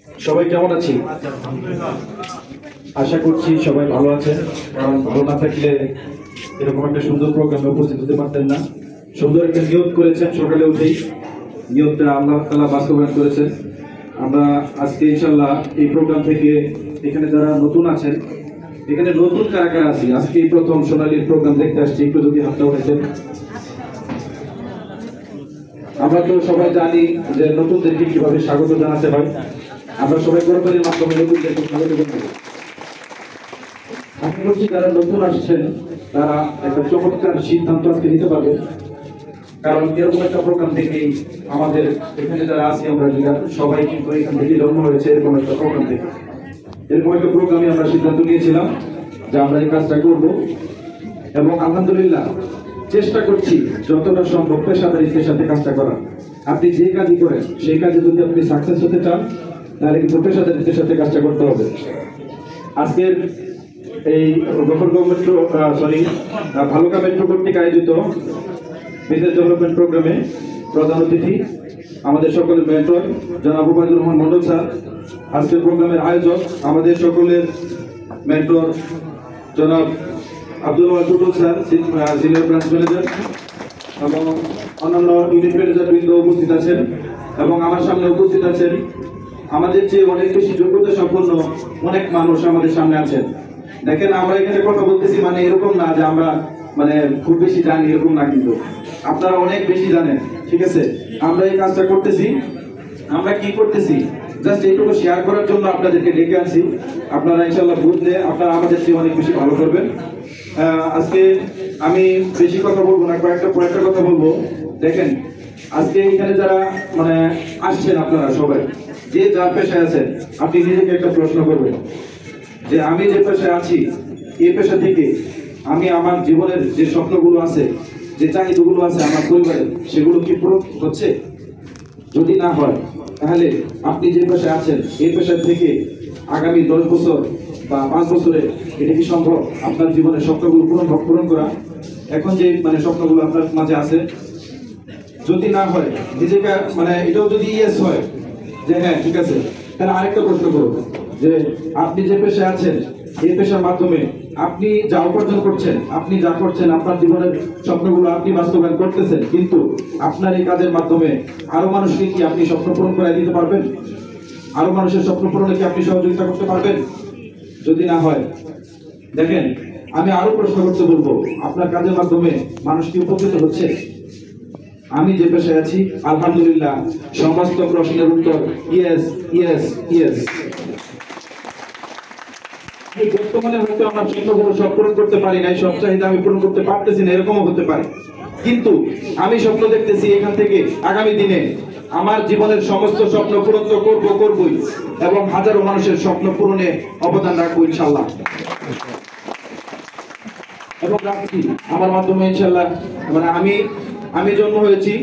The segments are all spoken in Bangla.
সবাই কেমন আছি? আশা করছি সবাই ভালো আছেন, কারণ ভালো না থাকলে এরকম একটা সুন্দর প্রোগ্রামে উপস্থিত হতে পারতেন না। সুন্দর একটা নিয়োগ করেছেন, সকালে উঠেই নিয়োগটা আল্লাহ তাআলা বাস্তবায়ন করেছেন। আমরা আজকে ইনশাআল্লাহ এই প্রোগ্রাম থেকে এখানে যারা নতুন আছেন, এখানে নতুন কারা কারা আছি, আজকে এই প্রথম সোনালীর প্রোগ্রাম দেখতে আসছি, একটু যদি হাতটা উঠেছেন। আমরা তো সবাই জানি যে নতুনদেরকে কিভাবে স্বাগত জানাতে হয়। আমরা সবাই করতালির মাধ্যমে নতুনদেরকে স্বাগত জানাবো। আশা করছি যারা নতুন আসছেন তারা একটা চমৎকার সিদ্ধান্ত আজকে নিতে পারবে, কারণ এরকম একটা প্রোগ্রাম থেকেই আমাদের এখানে যারা আছি আমরা সবাই কিন্তু এখান থেকে জন্ম হয়েছে এরকম একটা প্রোগ্রাম থেকে। এরকম একটা প্রোগ্রামে আমরা সিদ্ধান্ত নিয়েছিলাম যে আমরা এই কাজটা করব, এবং আলহামদুলিল্লাহ চেষ্টা করছি যতটা সম্ভব পেশাদারিত্বের সাথে কাজটা করার। আপনি যে কাজই করেন সেই কাজে যদি আপনি সাকসেস হতে চান তাহলে কিন্তু পেশাদারিত্বের সাথে কাজটা করতে হবে। আজকের এই গফরগাঁও মেট্রো ভালুকা মেট্রো কর্তৃক আয়োজিত বিজনেস ডেভেলপমেন্ট প্রোগ্রামে প্রধান অতিথি আমাদের সকলের মেন্টর জনাব উবাইদুর রহমান মন্ডল স্যার। আজকের প্রোগ্রামের আয়োজক আমাদের সকলের মেন্টর জনাব Abdul Wahab Tutul sir, senior branch manager, এবং অন্যান্য ইউনিট ম্যানেজার বৃন্দ উপস্থিত আছেন, এবং আমার সামনে উপস্থিত আছেন আমাদের চেয়ে অনেক বেশি যোগ্যতা সম্পন্ন অনেক মানুষ আমাদের সামনে আছেন। দেখেন, আমরা এখানে কথা বলতেছি মানে এরকম না যে আমরা মানে খুব বেশি জানি, এরকম না, কিন্তু আপনারা অনেক বেশি জানেন। ঠিক আছে, আমরা এই কাজটা করতেছি, আমরা কি করতেছি জাস্ট এইটুকু শেয়ার করার জন্য আপনাদেরকে ডেকে আনছি। আপনারা ইনশাআল্লাহ বুঝলে আপনারা আমাদের চেয়ে অনেক বেশি ভালো করবেন। আজকে আমি বেশি কথা বলবো না, কয়েকটা কথা বলবো। দেখেন, আজকে এখানে যারা মানে আসছেন আপনারা সবাই যে যার পেশায় আছেন, আপনি নিজেকে একটা প্রশ্ন করবেন যে আমি যে পেশায় আছি এই পেশা থেকে আমি আমার জীবনের যে স্বপ্নগুলো আছে, যে চাহিদাগুলো আছে আমার পরিবারের, সেগুলো কি পূরণ হচ্ছে? যদি না হয় তাহলে আপনি যে পেশায় আছেন এই পেশা থেকে আগামী 10 বছর বা 5 বছরে এটা কি সম্ভব আপনার জীবনের স্বপ্নগুলো পূরণ করা? এখন যে মানে স্বপ্নগুলো আপনার মাঝে আছে, যদি না হয় নিজেকে মানে এটাও যদি ইয়েস হয় যে হ্যাঁ ঠিক আছে, তাহলে আরেকটা প্রশ্ন করব যে আপনি যে পেশায় আছেন এই পেশার মাধ্যমে আপনি যা উপার্জন করছেন, আপনি যা করছেন, আপনার জীবনের স্বপ্নগুলো আপনি বাস্তবায়ন করতেছেন, কিন্তু আপনার এই কাজের মাধ্যমে আরো মানুষকে কি আপনি স্বপ্ন পূরণ করে দিতে পারবেন? আরো মানুষের স্বপ্ন পূরণে কি আপনি সহযোগিতা করতে পারবেন? যদি না হয়, দেখেন আমি আরো প্রশ্ন করতে বলবো, আপনার কাজের মাধ্যমে মানুষ কি উপকৃত হচ্ছে? আমি যে পেশায় আছি আলহামদুলিল্লাহ সমস্ত প্রশ্নের উত্তর ইয়েস ইয়েস ইয়েস। বর্তমানে হয়তো আমরা স্বপ্নগুলো সব পূরণ করতে পারি না, সব চাহিদা আমি পূরণ করতে পারতেছি না, এরকমও হতে পারে, কিন্তু আমি স্বপ্ন দেখতেছি এখান থেকে আগামী দিনে আমার জীবনের সমস্ত স্বপ্ন পূরণ তো করবই, এবং হাজারো মানুষের স্বপ্ন পূরণে অবদান রাখবো ইনশাল্লাহ, এবং রাখছি আমার মাধ্যমে ইনশাল্লাহ। মানে আমি জন্ম হয়েছি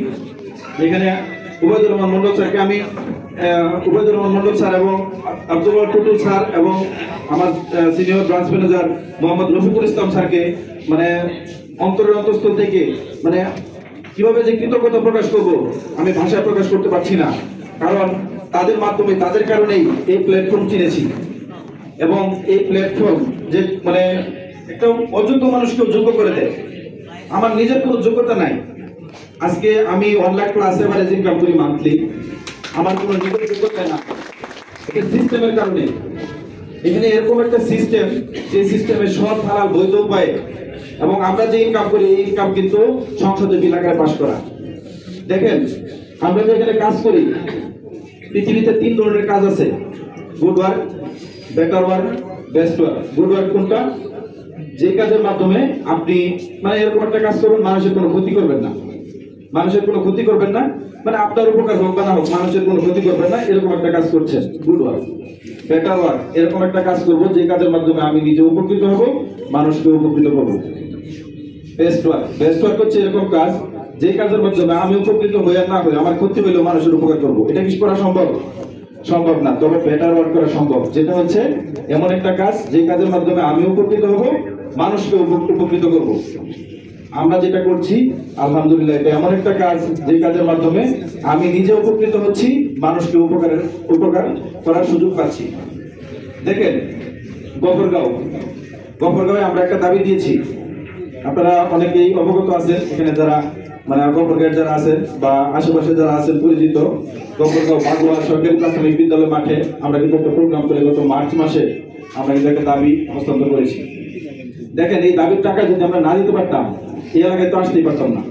এখানে উবাইদুর রহমান মন্ডল স্যারকে আমি উবাইদুর রহমান মন্ডল স্যার এবং আব্দুল ওয়াহাব টুটুল স্যার এবং আমার senior branch manager Mohammad Rafiqul Islam স্যারকে মানে অন্তরের অন্তঃস্থল থেকে মানে কিভাবে যে কৃতজ্ঞতা প্রকাশ করব আমি ভাষায় প্রকাশ করতে পারছি না, কারণ তাদের মাধ্যমে তাদের কারণেই এই প্ল্যাটফর্ম চিনেছি, এবং এই প্ল্যাটফর্ম যে মানে একটা অযোগ্য মানুষকেও যোগ্য করে দেয়। আমার নিজের কোনো যোগ্যতা নাই, আজকে আমি 1 লাখ প্লাস এভারেজ ইনকাম করি মান্থলি, আমার কোনো নিজের যোগ্যতা না, এটা সিস্টেমের কারণে। এখানে এরকম একটা সিস্টেম, যে সিস্টেমে সৎ হালাল বৈধ উপায়ে, এবং আমরা যে ইনকাম করি এই ইনকাম কিন্তু সংসদে বিল আকারে পাস করা। দেখেন, আমরা যে এখানে কাজ করি, পৃথিবীতে 3 ধরনের কাজ আছে, good work, better work, best work. Good work কোনটা? যে কাজের মাধ্যমে আপনি মানে এরকম একটা কাজ করবেন, মানুষের কোনো ক্ষতি করবেন না, মানে আপনার উপকার হোক বা না হোক, মানুষের কোনো ক্ষতি করবেন না, এরকম একটা কাজ করছেন, গুড ওয়ার্ক। বেটার ওয়ার্ক, এরকম একটা কাজ করবো যে কাজের মাধ্যমে আমি নিজে উপকৃত হব, মানুষকে উপকৃত করব। বেস্ট ওয়ার্ক হচ্ছে এরকম কাজ যে কাজের মাধ্যমে আমি উপকৃত হই আর না হই, আমার ক্ষতি হইলেও মানুষের উপকার করবো। এটা কি করা সম্ভব না, তবে বেটার ওয়ার্ক করা সম্ভব, যেটা হচ্ছে এমন একটা কাজ যে কাজের মাধ্যমে আমি উপকৃত হব, মানুষকে উপকৃত করব। আমরা যেটা করছি আলহামদুলিল্লাহ এটা এমন একটা কাজ যে কাজের মাধ্যমে আমি নিজে উপকৃত হচ্ছি, মানুষকে উপকার করার সুযোগ পাচ্ছি। দেখেন গফরগাঁওয়ে আমরা একটা দাবি দিয়েছি, আপনারা অনেকেই অবগত আছেন, এখানে যারা মানে গফরগাঁওয়ের যারা আছেন বা আশেপাশে যারা আছেন পরিচিত, গফরগাঁও বাগুয়া সরকারি প্রাথমিক বিদ্যালয় মাঠে আমরা কিন্তু একটা প্রোগ্রাম করে গত মার্চ মাসে আমরা কিন্তু একটা দাবি হস্তান্তর করেছি। দেখেন এই দাবির টাকা যদি আমরা না দিতে পারতাম এই এলাকায় তো আসতেই পারতাম না,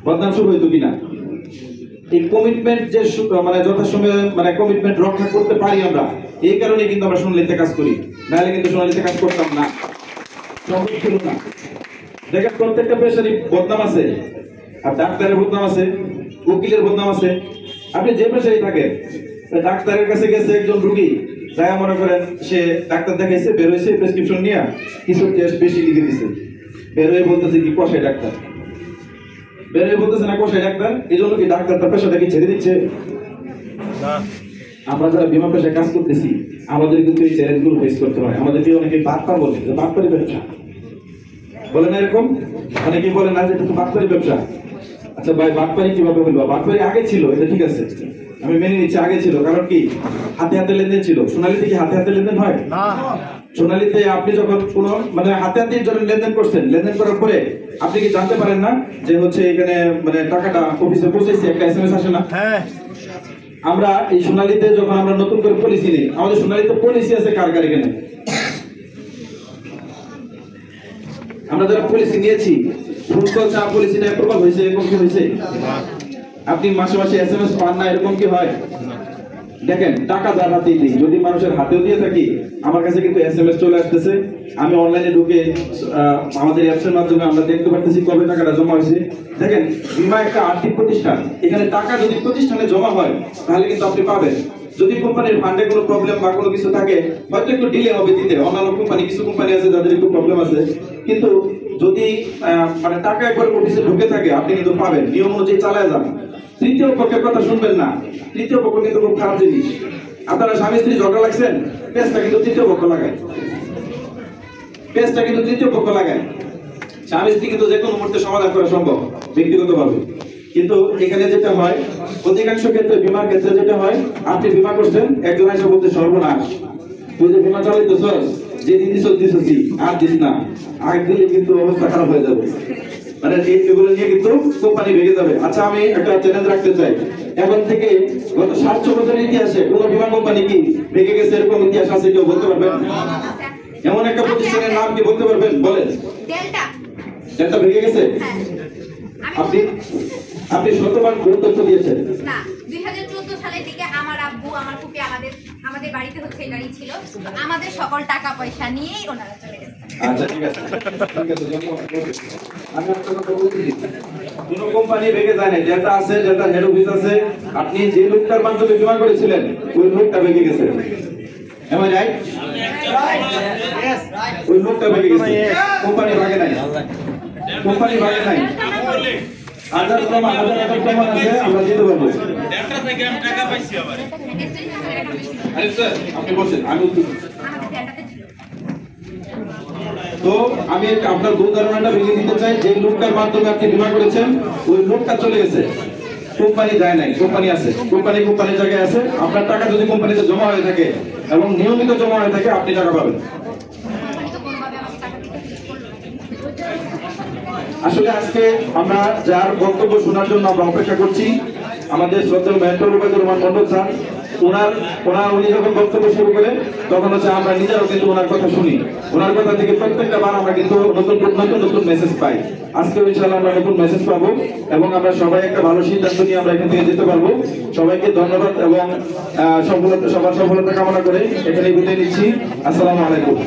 বদনাম শুরু হইতো কিনা। এই কমিটমেন্ট যে মানে যথাসময়ে মানে কমিটমেন্ট রক্ষা করতে পারি আমরা, এই কারণে কিন্তু আমরা সোনালীতে কাজ করি, নাহলে কিন্তু সোনালীতে কাজ করতাম না, সম্ভব ছিল না। দেখেন প্রত্যেকটা পেশারই বদনাম আছে, আর ডাক্তারের বদনাম আছে, উকিলের বদনাম আছে। আপনি যে পেশায় থাকেন, ডাক্তারের কাছে গেছে একজন রোগী, যাই মনে করেন সে ডাক্তার দেখাইছে, বের হয়েছে, প্রেসক্রিপশন নিয়ে কিছু টেস্ট বেশি লিখে দিছে, বের হয়ে বলতেছে কি কষাই ডাক্তার, বের হয়ে বলতেছে না কষাই ডাক্তার। এই জন্য কি ডাক্তার তার পেশাটাকে ছেড়ে দিচ্ছে? আমরা যারা বিমা পেশায় কাজ করতেছি আমাদের কিন্তু এই চ্যালেঞ্জগুলো ফেস করতে হয়। আমাদেরকে অনেকে বাটপার বলে, বাটপারি ব্যবসা বলে না, এরকম অনেকেই বলে না যে এটা তো বাটপারি ব্যবসা। আচ্ছা ভাই, বাটপারি কিভাবে হলো? বাটপারি আগে ছিল, এটা ঠিক আছে, আমি মেনে নিচ্ছি আগে ছিল, কারণ কি হাতে হাতে লেনদেন ছিল। সোনালীতে কি হাতে হাতে লেনদেন হয় না? সোনালীতে আপনি যখন কোনো মানে হাতে হাতে যখন লেনদেন করছেন, লেনদেন করার পরে আপনি কি জানতে পারেন না যে হচ্ছে এখানে মানে টাকাটা অফিসে পৌঁছেছে, একটা এসএমএস আসে না? হ্যাঁ। আমরা এই সোনালীতে যখন আমরা নতুন করে পলিসি নিই, আমাদের সোনালীতে পলিসি আছে কার কার এখানে? আমরা যারা পলিসি নিয়েছি ফুলকল চা পলিসিটা অ্যাপ্রুভাল হয়েছে, এরকম কি হয়েছে? আপনি মাসে মাসে এসএমএস পান না, এরকম কি হয়? দেখেন টাকা যার হাতেই দিই, যদি মানুষের হাতেও দিয়ে থাকি, আমার কাছে কিন্তু এসএমএস চলে আসতেছে, আমি অনলাইনে ঢুকে আমাদের অ্যাপসের মাধ্যমে আমরা দেখতে পারতেছি কবে টাকাটা জমা হয়েছে। দেখেন বীমা একটা আর্থিক প্রতিষ্ঠান, এখানে টাকা যদি প্রতিষ্ঠানে জমা হয় তাহলে কিন্তু আপনি পাবেন। যদি কোম্পানির ফান্ডে কোনো প্রবলেম বা কোনো কিছু থাকে হয়তো একটু ডিলে হবে দিতে, অন্যান্য কোম্পানি কিছু কোম্পানি আছে যাদের একটু প্রবলেম আছে, কিন্তু যদি মানে টাকা একবার অফিসে ঢুকে থাকে আপনি কিন্তু পাবেন, নিয়ম অনুযায়ী চালায় যান। তৃতীয় পক্ষের কথা শুনবেন না, তৃতীয় পক্ষ কিন্তু খুব খারাপ জিনিস। আপনারা স্বামী স্ত্রী ঝগড়া লাগছেন, পেজটা কিন্তু তৃতীয় পক্ষ লাগায়, পেজটা কিন্তু তৃতীয় পক্ষ লাগায়। স্বামী স্ত্রী কিন্তু যে কোনো মুহূর্তে সমাধান করা সম্ভব ব্যক্তিগতভাবে, কিন্তু এখানে যেটা হয় অধিকাংশ ক্ষেত্রে বীমার ক্ষেত্রে যেটা হয়, আপনি বীমা করছেন, একজন এসে বলতে সর্বনাশ, তুই যে বীমা চালাইতেছস, যেদিন দিছস আর দিস না, আগ দিলে কিন্তু অবস্থা খারাপ হয়ে যাবে, মানে এগুলো নিয়ে কিন্তু কোম্পানি ভেঙে যাবে। আচ্ছা আমি একটা চ্যালেঞ্জ রাখতে চাই, এখন থেকে গত 700 বছরের ইতিহাসে কোন বীমা কোম্পানি কি ভেঙে গেছে এরকম ইতিহাস আছে কেউ বলতে পারবেন? এমন একটা প্রতিষ্ঠানের নাম কি বলতে পারবেন? বলেন। ডেল্টা ভেঙে গেছে? আপনি শতবার গুরুত্ব দিয়েছেন না। 2014 সালের দিকে আমার আব্বু আমার ফুপি আমাদের বাড়িতে হচ্ছে গাড়ি ছিল, তো আমাদের সকল টাকা পয়সা নিয়েই ওনারা চলে গেছে। আচ্ছা ঠিক আছে, আমি একটা কথা বলছি, কোন কোম্পানি ভেঙে যায় না, যেটা আছে যেটা হেড অফিস আছে, আপনি যে লোকটার মাধ্যমে বীমা করেছিলেন ওই লোকটা ভেঙে গেছে, এম আই রাইট? ওই লোকটা ভেঙে গেছে, কোম্পানি ভাগে নাই, কোম্পানি ভাগে নাই। হাজার প্রমাণ আছে, আমরা দিতে পারবো। আরে স্যার আপনি বলছেন, আমি তো আমি আপনার ভুল ধারণাটা ভেঙে দিতে চাই। যে লোকটার মাধ্যমে আপনি বীমা করেছেন ওই লোকটা চলে গেছে, কোম্পানি যায় নাই, কোম্পানি আছে, কোম্পানির জায়গায় আছে। আপনার টাকা যদি কোম্পানিতে জমা হয়ে থাকে এবং নিয়মিত জমা হয়ে থাকে আপনি টাকা পাবেন। আসলে আজকে আমরা যার বক্তব্য শোনার জন্য আমরা অপেক্ষা করছি, আমাদের শ্রদ্ধেয় মেন্টর রুবাইদুর রহমান মন্ডল স্যার, উনি যখন বক্তব্য শুরু করেন তখন হচ্ছে আমরা নিজেরাও কিন্তু ওনার কথা শুনি, ওনার কথা থেকে প্রত্যেকটা বার আমরা কিন্তু নতুন মেসেজ পাই। আজকে ইনশাআল্লাহ আমরা নতুন মেসেজ পাবো এবং আমরা সবাই একটা ভালো সিদ্ধান্ত নিয়ে আমরা এখান থেকে যেতে পারবো। সবাইকে ধন্যবাদ এবং সবার সফলতা কামনা করে এখানে বিদায় নিচ্ছি। আসসালামু আলাইকুম।